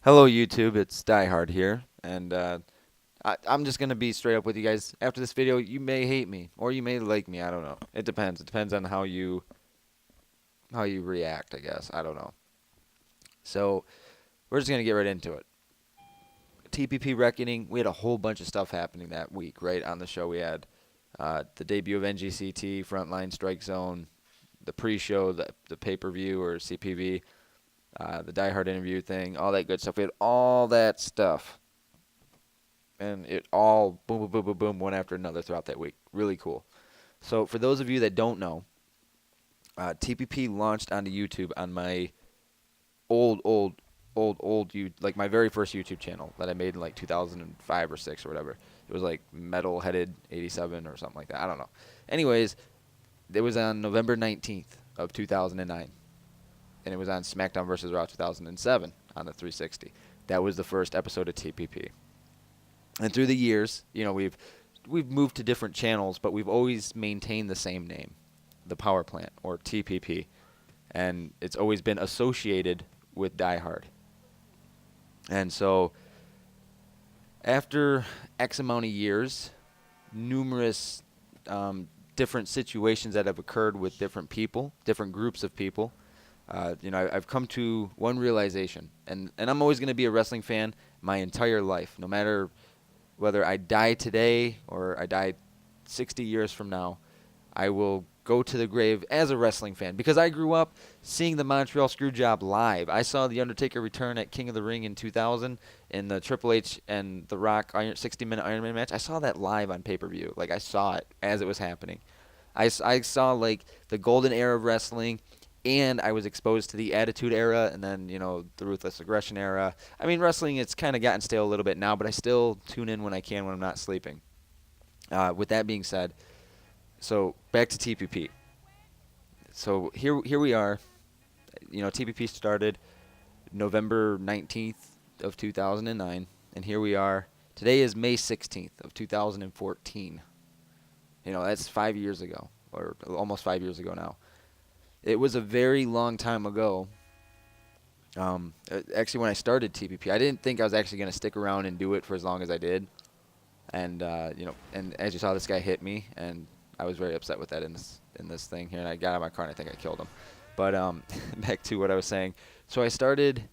Hello, YouTube. It's Die Hard here, and I'm just gonna be straight up with you guys. After this video, you may hate me or you may like me. I don't know. It depends. It depends on how you react. I guess I don't know. So we're just gonna get right into it. TPP Reckoning. We had a whole bunch of stuff happening that week. Right on the show, we had the debut of NGCT, Frontline Strike Zone, the pre-show, the pay-per-view or CPV, the Die Hard interview thing, all that good stuff. We had all that stuff. And it all boom, boom, boom, boom, boom, one after another throughout that week. Really cool. So for those of you that don't know, TPP launched onto YouTube on my like my very first YouTube channel that I made in like 2005 or 6 or whatever. It was like Metal Headed 87 or something like that. I don't know. Anyways, it was on November 19th of 2009, and it was on SmackDown vs. Raw 2007 on the 360. That was the first episode of TPP. And through the years, we've moved to different channels, but we've always maintained the same name, the Power Plant or TPP, and it's always been associated with Die Hard. And so, after X amount of years, numerous different situations that have occurred with different people, different groups of people, I've come to one realization, and I'm always going to be a wrestling fan my entire life, no matter whether I die today or I die 60 years from now. I will go to the grave as a wrestling fan because I grew up seeing the Montreal Screwjob live. I saw The Undertaker return at King of the Ring in 2000 in the Triple H and The Rock 60-minute Iron Man match. I saw that live on pay-per-view. Like, I saw it as it was happening. I saw, like, the golden era of wrestling, and I was exposed to the Attitude Era and then, the Ruthless Aggression Era. I mean, wrestling, it's kind of gotten stale a little bit now, but I still tune in when I can when I'm not sleeping. With that being said, so back to TPP. So here we are. TPP started November 19th of 2009, and here we are. Today is May 16th of 2014. That's 5 years ago, or almost 5 years ago now. It was a very long time ago. Actually, when I started TPP, I didn't think I was actually going to stick around and do it for as long as I did. And and as you saw, this guy hit me, and I was very upset with that in this thing here. And I got out of my car, and I think I killed him. But back to what I was saying. So I started,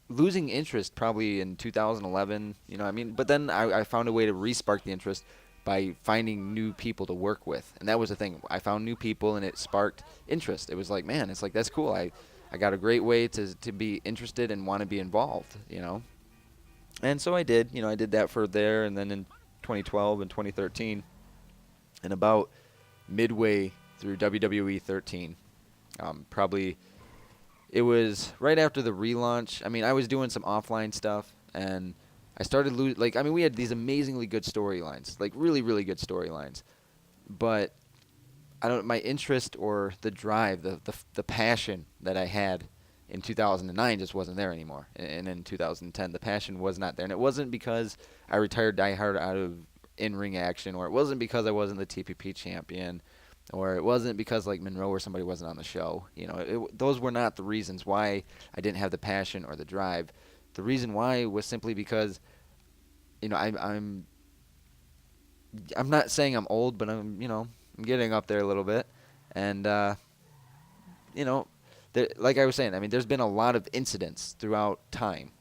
losing interest probably in 2011. But then I found a way to re-spark the interest by finding new people to work with. And that was the thing. I found new people, and it sparked interest. It was like, man, it's like, that's cool. I got a great way to be interested and want to be involved. And so I did. I did that for there, and then in 2012 and 2013, and about midway through WWE 13, probably it was right after the relaunch. I mean, I was doing some offline stuff, and I started we had these amazingly good storylines, like really, really good storylines. But my interest or the drive, the passion that I had in 2009 just wasn't there anymore. And in 2010, the passion was not there. And it wasn't because I retired Die Hard out of in-ring action, or it wasn't because I wasn't the TPP champion, or it wasn't because like Monroe or somebody wasn't on the show. Those were not the reasons why I didn't have the passion or the drive. The reason why was simply because, I'm not saying I'm old, but I'm getting up there a little bit, and like I was saying, I mean, there's been a lot of incidents throughout time,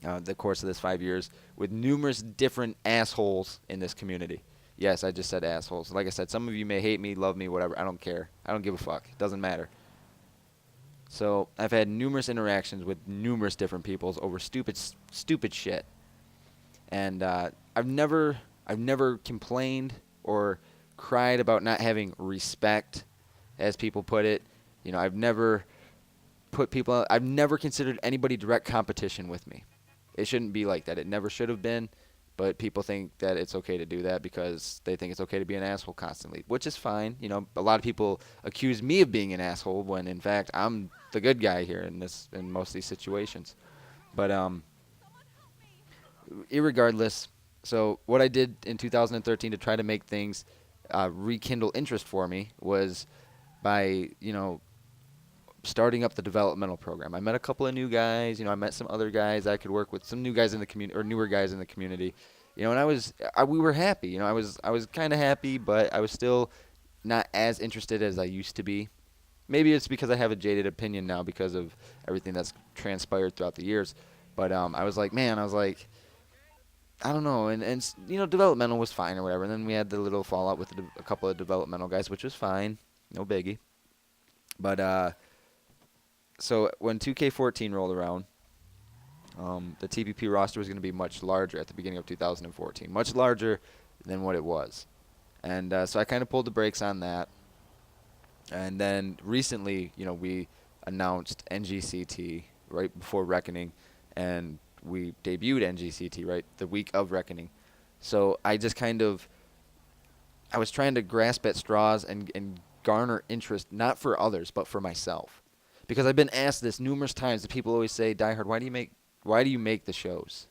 the course of this 5 years, with numerous different assholes in this community. Yes, I just said assholes. Like I said, some of you may hate me, love me, whatever. I don't care. I don't give a fuck. It doesn't matter. So I've had numerous interactions with numerous different peoples over stupid shit, and I've never complained or cried about not having respect, as people put it. I've never I've never considered anybody direct competition with me. It shouldn't be like that. It never should have been, but people think that it's okay to do that because they think it's okay to be an asshole constantly, which is fine. A lot of people accuse me of being an asshole when in fact I'm the good guy here in most of these situations. But irregardless, so what I did in 2013 to try to make things rekindle interest for me was by starting up the developmental program. I met a couple of new guys. I met some other guys I could work with, some new guys in the community or newer guys in the community. And we were happy. I was kind of happy, but I was still not as interested as I used to be. Maybe it's because I have a jaded opinion now because of everything that's transpired throughout the years. But I was like, man, I don't know. And developmental was fine or whatever. And then we had the little fallout with a couple of developmental guys, which was fine. No biggie. But so when 2K14 rolled around, the TPP roster was going to be much larger at the beginning of 2014. Much larger than what it was. And so I kind of pulled the brakes on that. And then recently, we announced NGCT right before Reckoning, and we debuted NGCT right the week of Reckoning. So I just I was trying to grasp at straws and garner interest, not for others, but for myself. Because I've been asked this numerous times. People always say, Die Hard, why do you make the shows?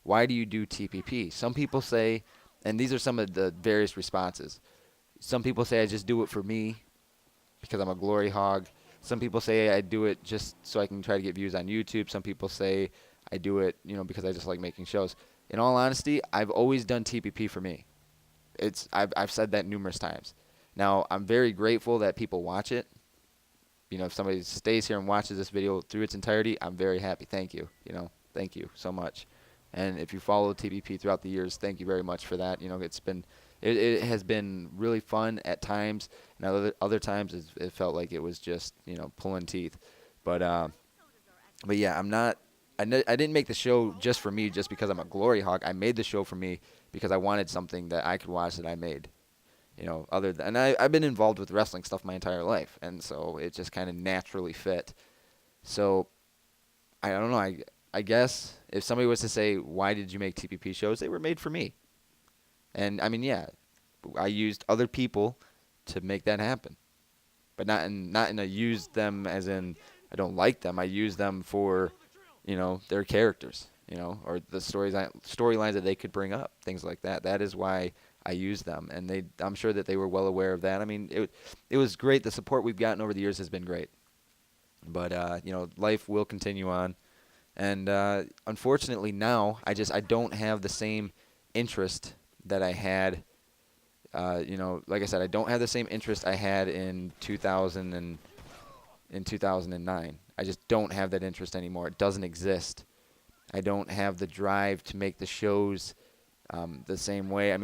Why do you do TPP? Some people say, and these are some of the various responses. Some people say I just do it for me because I'm a glory hog. Some people say I do it just so I can try to get views on YouTube. Some people say I do it, because I just like making shows. In all honesty, I've always done TPP for me. I've said that numerous times. Now, I'm very grateful that people watch it. If somebody stays here and watches this video through its entirety, I'm very happy. Thank you. Thank you so much. And if you follow TPP throughout the years, thank you very much for that. It has been really fun at times, and other times it felt like it was just pulling teeth. But yeah, I didn't make the show just for me, just because I'm a glory hog. I made the show for me because I wanted something that I could watch that I made. I've been involved with wrestling stuff my entire life, and so it just kind of naturally fit. So I don't know. I guess if somebody was to say, why did you make TPP shows, they were made for me. And yeah, I used other people to make that happen, but not in a use them as in I don't like them. I use them for, their characters, or the storylines that they could bring up, things like that. That is why I use them, and I'm sure that they were well aware of that. It was great. The support we've gotten over the years has been great, but life will continue on, and unfortunately now I don't have the same interest that I had. Like I said, I don't have the same interest I had in 2000 and in 2009. I just don't have that interest anymore. It doesn't exist. I don't have the drive to make the shows the same way.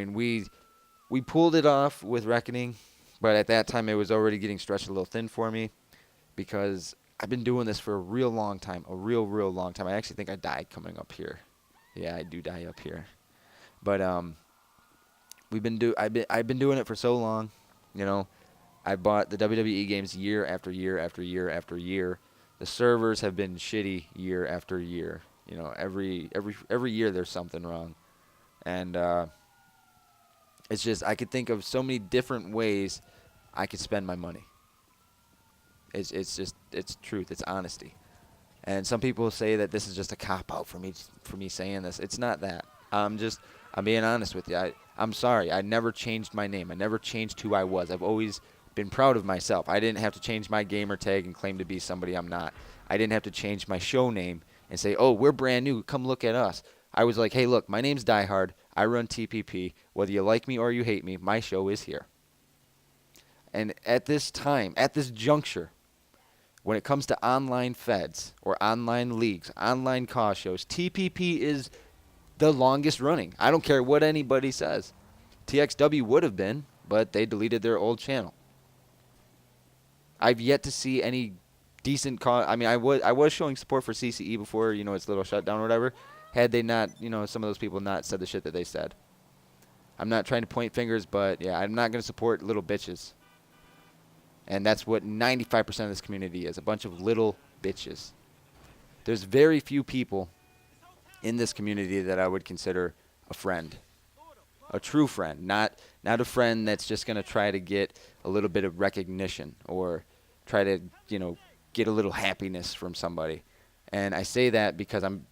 We pulled it off with Reckoning, but at that time it was already getting stretched a little thin for me because I've been doing this for a real long time, a real long time. I actually think I died coming up here. Yeah, I do die up here. But I've been doing it for so long, I bought the WWE games year after year after year after year. The servers have been shitty year after year. Every year there's something wrong. And it's just I could think of so many different ways I could spend my money. It's truth, it's honesty. And some people say that this is just a cop-out for me saying this. It's not that. I'm being honest with you. I'm sorry. I never changed my name. I never changed who I was. I've always been proud of myself. I didn't have to change my gamer tag and claim to be somebody I'm not. I didn't have to change my show name and say, oh, we're brand new. Come look at us. I was like, hey, look, my name's Die Hard. I run TPP. Whether you like me or you hate me, my show is here. And at this time, at this juncture, when it comes to online feds or online leagues, online cause shows, TPP is the longest running. I don't care what anybody says. TXW would have been, but they deleted their old channel. I've yet to see any decent cause. I was showing support for CCE before, its little shutdown or whatever. Had they not, some of those people not said the shit that they said. I'm not trying to point fingers, but yeah, I'm not going to support little bitches. And that's what 95% of this community is, a bunch of little bitches. There's very few people in this community that I would consider a friend. A true friend, not a friend that's just going to try to get a little bit of recognition or try to, get a little happiness from somebody. And I say that because I'm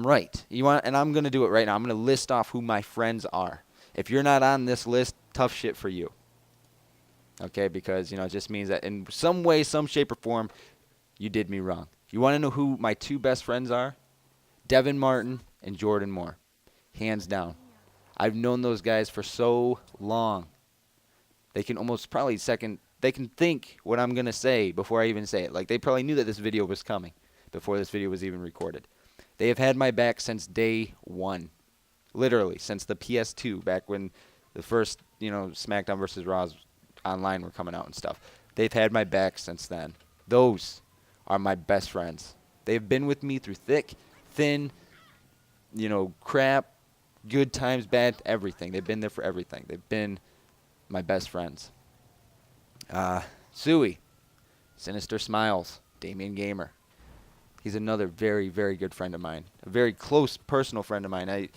right. And I'm going to do it right now. I'm going to list off who my friends are. If you're not on this list, tough shit for you. Okay, because it just means that in some way, some shape or form, you did me wrong. You want to know who my two best friends are? Devin Martin and Jordan Moore, hands down. I've known those guys for so long. They can almost probably they can think what I'm going to say before I even say it. Like, they probably knew that this video was coming before this video was even recorded. They have had my back since day one. Literally, since the PS2, back when the first, SmackDown vs. Raws online were coming out and stuff. They've had my back since then. Those are my best friends. They've been with me through thick, thin, crap, good times, bad, everything. They've been there for everything. They've been my best friends. Suey, Sinister Smiles, Damian Gamer. He's another very, very good friend of mine. A very close personal friend of mine.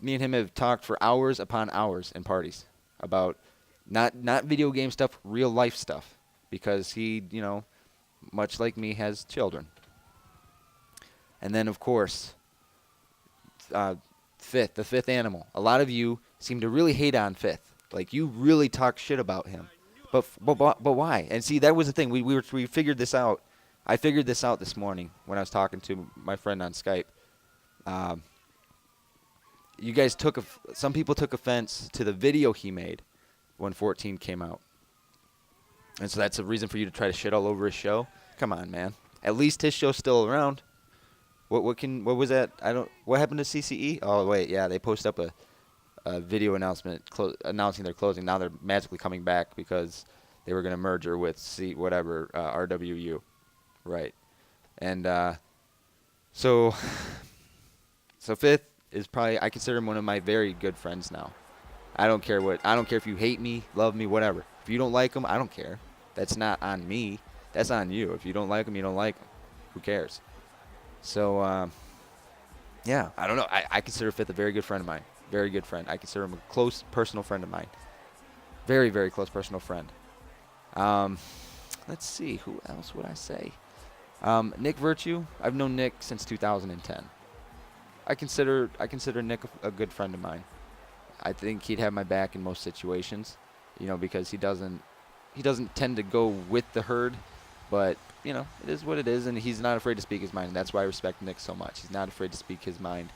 Me and him have talked for hours upon hours in parties about not video game stuff, real life stuff. Because he, much like me, has children. And then, of course, the fifth animal. A lot of you seem to really hate on Fifth. Like, you really talk shit about him. But why? And see, that was the thing. We figured this out. I figured this out this morning when I was talking to my friend on Skype. You guys some people took offense to the video he made when 14 came out. And so that's a reason for you to try to shit all over his show? Come on, man. At least his show's still around. What was that? What happened to CCE? Oh, wait, yeah, they posted up a video announcement announcing they're closing. Now they're magically coming back because they were going to merger with RWU. Right. And so Fifth is probably, I consider him one of my very good friends now. I don't care if you hate me, love me, whatever. If you don't like him, I don't care. That's not on me. That's on you. If you don't like him, you don't like him. Who cares? So, yeah, I don't know. I consider Fifth a very good friend of mine. Very good friend. I consider him a close personal friend of mine. Very, very close personal friend. Let's see. Who else would I say? Nick Virtue. I've known Nick since 2010. I consider Nick a good friend of mine. I think he'd have my back in most situations, because he doesn't tend to go with the herd, but it is what it is, and he's not afraid to speak his mind, and that's why I respect Nick so much. He's not afraid to speak his mind.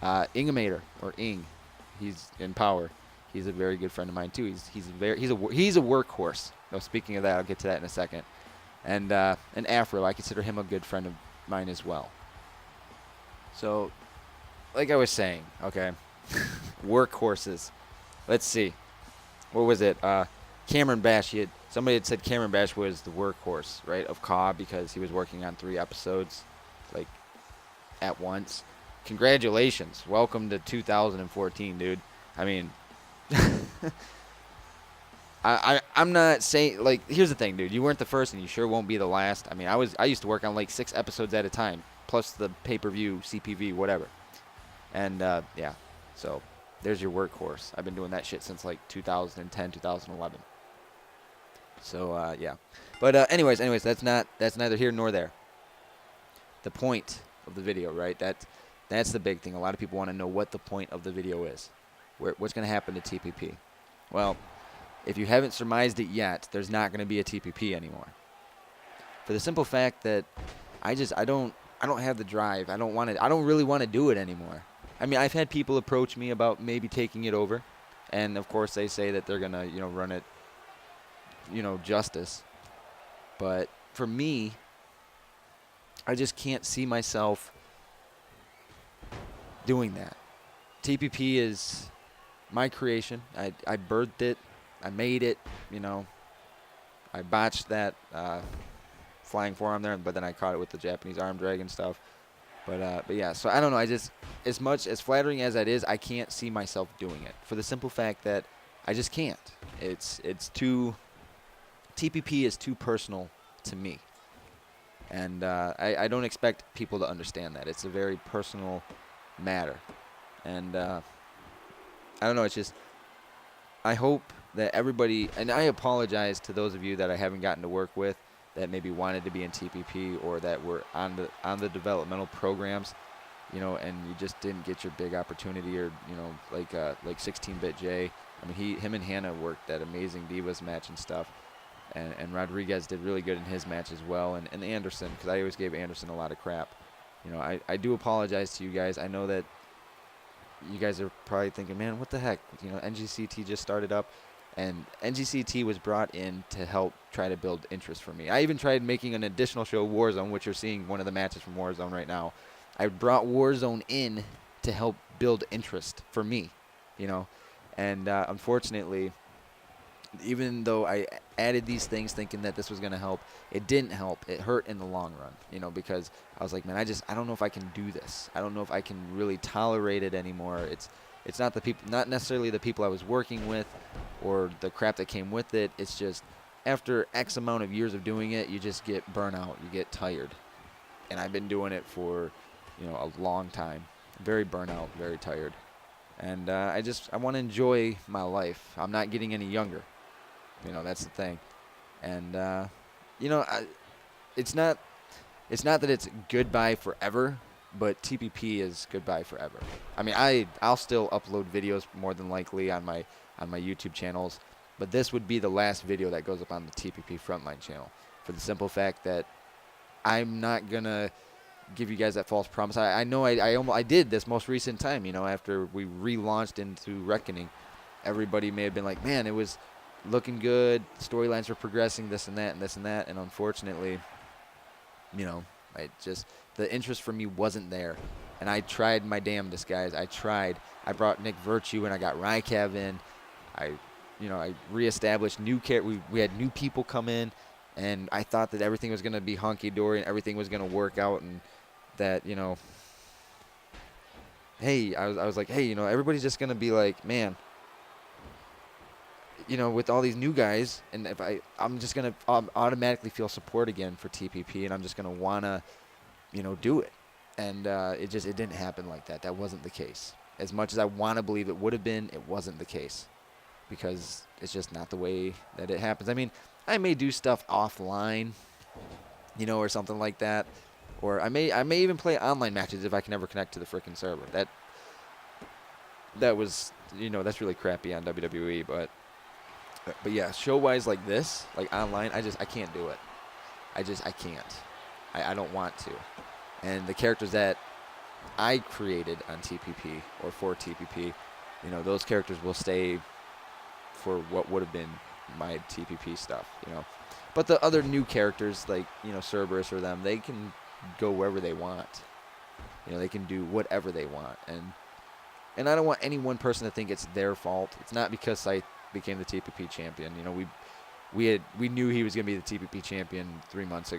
Ingamator, or Ing, he's in Power. He's a very good friend of mine too. He's a workhorse. Now, speaking of that, I'll get to that in a second. And Afro, I consider him a good friend of mine as well. So, like I was saying, okay, workhorses. Let's see. What was it? Cameron Bash. Somebody had said Cameron Bash was the workhorse, right, of CAW because he was working on 3 episodes, like, at once. Congratulations. Welcome to 2014, dude. I mean, I'm not saying, like, here's the thing, dude. You weren't the first, and you sure won't be the last. I mean, I used to work on, like, 6 episodes at a time, plus the pay-per-view, CPV, whatever. And, yeah, so there's your workhorse. I've been doing that shit since, like, 2010, 2011. So, yeah. But, anyways, that's neither here nor there. The point of the video, right? That's the big thing. A lot of people want to know what the point of the video is. What's going to happen to TPP? Well, if you haven't surmised it yet, there's not going to be a TPP anymore. For the simple fact that I don't have the drive. I don't really want to do it anymore. I mean, I've had people approach me about maybe taking it over, and of course they say that they're going to, run it, justice. But for me, I just can't see myself doing that. TPP is my creation. I birthed it. I made it, I botched that flying forearm there, but then I caught it with the Japanese arm drag and stuff. But yeah, so I don't know. I just, as much as flattering as that is, I can't see myself doing it for the simple fact that I just can't. TPP is too personal to me. And I don't expect people to understand that. It's a very personal matter. And I don't know, it's just, I hope that everybody, and I apologize to those of you that I haven't gotten to work with that maybe wanted to be in TPP or that were on the developmental programs, and you just didn't get your big opportunity, or like 16-Bit J. I mean, him and Hannah worked that Amazing Divas match and stuff. And Rodriguez did really good in his match as well. And Anderson, because I always gave Anderson a lot of crap. You know, I do apologize to you guys. I know that you guys are probably thinking, man, what the heck? You know, NGCT just started up. And NGCT was brought in to help try to build interest for me. I even tried making an additional show, Warzone, which you're seeing one of the matches from Warzone right now. I brought Warzone in to help build interest for me, you know. And unfortunately, even though I added these things thinking that this was going to help, it didn't help. It hurt in the long run, you know, because I was like, man, I don't know if I can do this. I don't know if I can really tolerate it anymore. It's not the people, not necessarily the people I was working with or the crap that came with it. It's just after X amount of years of doing it, you just get burnout. You get tired. And I've been doing it for, you know, a long time. Very burnout, very tired. And I want to enjoy my life. I'm not getting any younger. You know, that's the thing. And, you know, it's not that it's goodbye forever, but TPP is goodbye forever. I mean, I'll still upload videos more than likely on my YouTube channels, but this would be the last video that goes up on the TPP Frontline channel for the simple fact that I'm not going to give you guys that false promise. I know I did this most recent time, you know, after we relaunched into Reckoning. Everybody may have been like, man, it was looking good, storylines were progressing, this and that and this and that, and unfortunately, you know, the interest for me wasn't there. And I tried my damnedest, guys. I tried. I brought Nick Virtue and I got Rycav in. I reestablished we had new people come in, and I thought that everything was going to be hunky-dory and everything was going to work out, and that, you know, hey, I was like, hey, you know, everybody's just going to be like, man, you know, with all these new guys, and if I'm just going to automatically feel support again for TPP, and I'm just going to want to, you know, do it. And it didn't happen like that. That wasn't the case. As much as I want to believe it would have been, it wasn't the case. Because it's just not the way that it happens. I mean, I may do stuff offline, you know, or something like that. Or I may even play online matches if I can ever connect to the frickin' server. That was, you know, that's really crappy on WWE, but yeah, show-wise like this, like online, I can't do it. I can't. I don't want to. And the characters that I created on TPP or for TPP, you know, those characters will stay for what would have been my TPP stuff, you know. But the other new characters, like, you know, Cerberus or them, they can go wherever they want. You know, they can do whatever they want. And I don't want any one person to think it's their fault. It's not because I became the TPP champion. You know, we knew he was going to be the TPP champion 4 months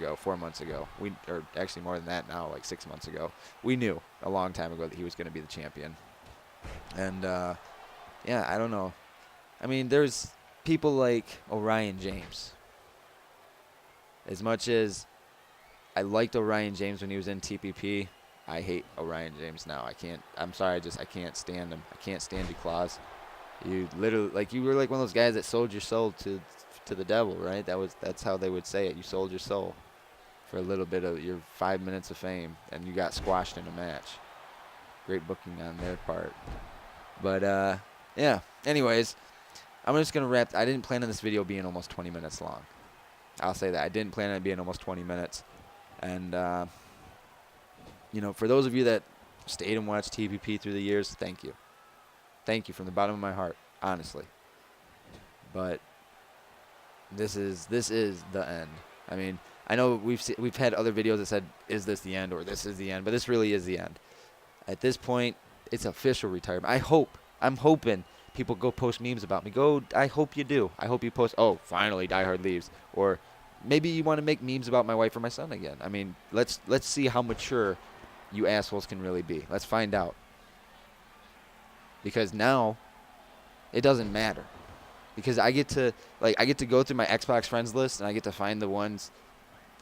ago. Or actually more than that now, like 6 months ago. We knew a long time ago that he was going to be the champion. And, yeah, I don't know. I mean, there's people like Orion James. As much as I liked Orion James when he was in TPP, I hate Orion James now. I'm sorry, I can't stand him. I can't stand you, Claus. You literally, like, you were like one of those guys that sold your soul to the devil, right? That's how they would say it. You sold your soul for a little bit of your 5 minutes of fame, and you got squashed in a match. Great booking on their part. But, yeah. Anyways, I'm just going to wrap. I didn't plan on this video being almost 20 minutes long. I'll say that. I didn't plan on it being almost 20 minutes. And, you know, for those of you that stayed and watched TPP through the years, thank you. Thank you from the bottom of my heart, honestly. But this is the end. I mean, I know we've had other videos that said, is this the end, or this is the end, but this really is the end. At this point, it's official retirement. I'm hoping people go post memes about me. I hope you do. I hope you post, oh, finally Die Hard leaves. Or maybe you want to make memes about my wife or my son again. I mean, let's see how mature you assholes can really be. Let's find out. Because now, it doesn't matter. Because I get to go through my Xbox friends list, and I get to find the ones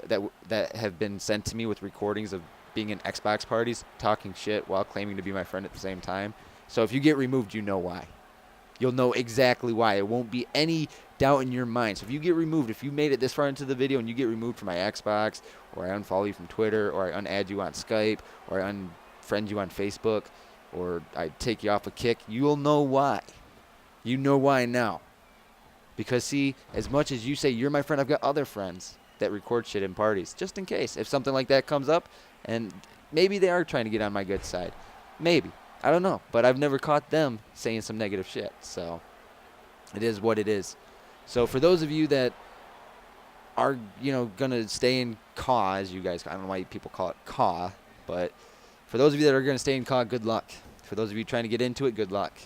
that have been sent to me with recordings of being in Xbox parties, talking shit while claiming to be my friend at the same time. So if you get removed, you know why. You'll know exactly why. It won't be any doubt in your mind. So if you get removed, if you made it this far into the video and you get removed from my Xbox, or I unfollow you from Twitter, or I unadd you on Skype, or I unfriend you on Facebook, or I take you off a Kick, you'll know why. You know why now. Because, see, as much as you say you're my friend, I've got other friends that record shit in parties, just in case. If something like that comes up, and maybe they are trying to get on my good side. Maybe. I don't know. But I've never caught them saying some negative shit. So, it is what it is. So, for those of you that are, going to stay in CAW, as you guys, I don't know why people call it CAW, but for those of you that are going to stay in CAW, good luck. For those of you trying to get into it, good luck.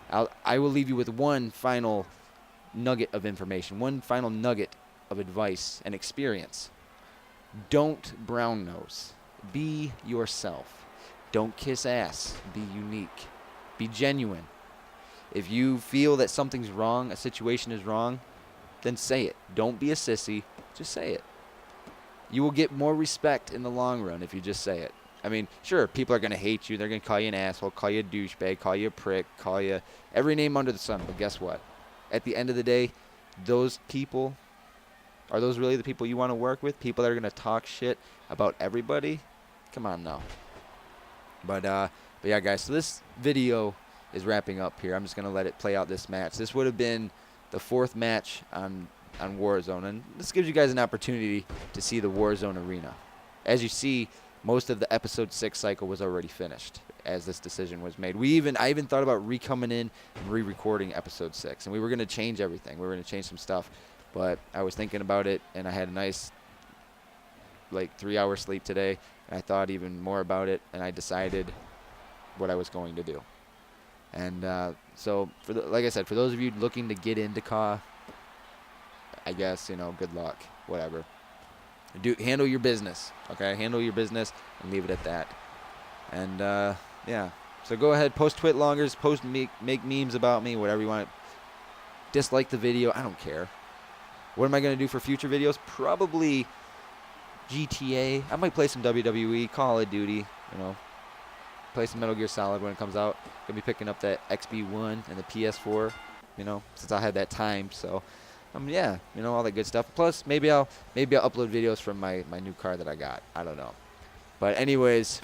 I will leave you with one final nugget of information, one final nugget of advice and experience. Don't brown nose. Be yourself. Don't kiss ass. Be unique. Be genuine. If you feel that something's wrong, a situation is wrong, then say it. Don't be a sissy. Just say it. You will get more respect in the long run if you just say it. I mean, sure, people are going to hate you. They're going to call you an asshole, call you a douchebag, call you a prick, call you every name under the sun. But guess what? At the end of the day, those people, are those really the people you want to work with? People that are going to talk shit about everybody? Come on now. But yeah, guys, so this video is wrapping up here. I'm just going to let it play out this match. This would have been the 4th match on Warzone. And this gives you guys an opportunity to see the Warzone arena. As you see, most of the episode 6 cycle was already finished as this decision was made. I even thought about re-coming in and re-recording episode 6. And we were going to change everything. We were going to change some stuff. But I was thinking about it, and I had a nice, 3-hour sleep today. And I thought even more about it, and I decided what I was going to do. And so, like I said, for those of you looking to get into CAW, I guess, good luck, whatever. Handle your business, okay? Handle your business and leave it at that. And, yeah. So go ahead, post twit longers, make memes about me, whatever you want. Dislike the video, I don't care. What am I going to do for future videos? Probably GTA. I might play some WWE, Call of Duty, play some Metal Gear Solid when it comes out. Gonna be picking up that XB1 and the PS4, since I had that time. So, yeah, all that good stuff. Plus, maybe I'll upload videos from my new car that I got. I don't know. But anyways,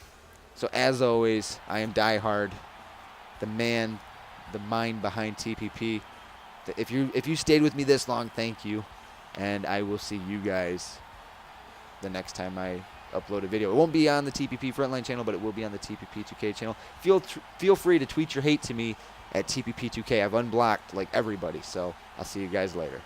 so as always, I am Die Hard, the man, the mind behind TPP. If you stayed with me this long, thank you, and I will see you guys the next time I upload a video. It won't be on the TPP Frontline channel, but it will be on the TPP2K channel. Feel free to tweet your hate to me at TPP2K. I've unblocked everybody, so I'll see you guys later.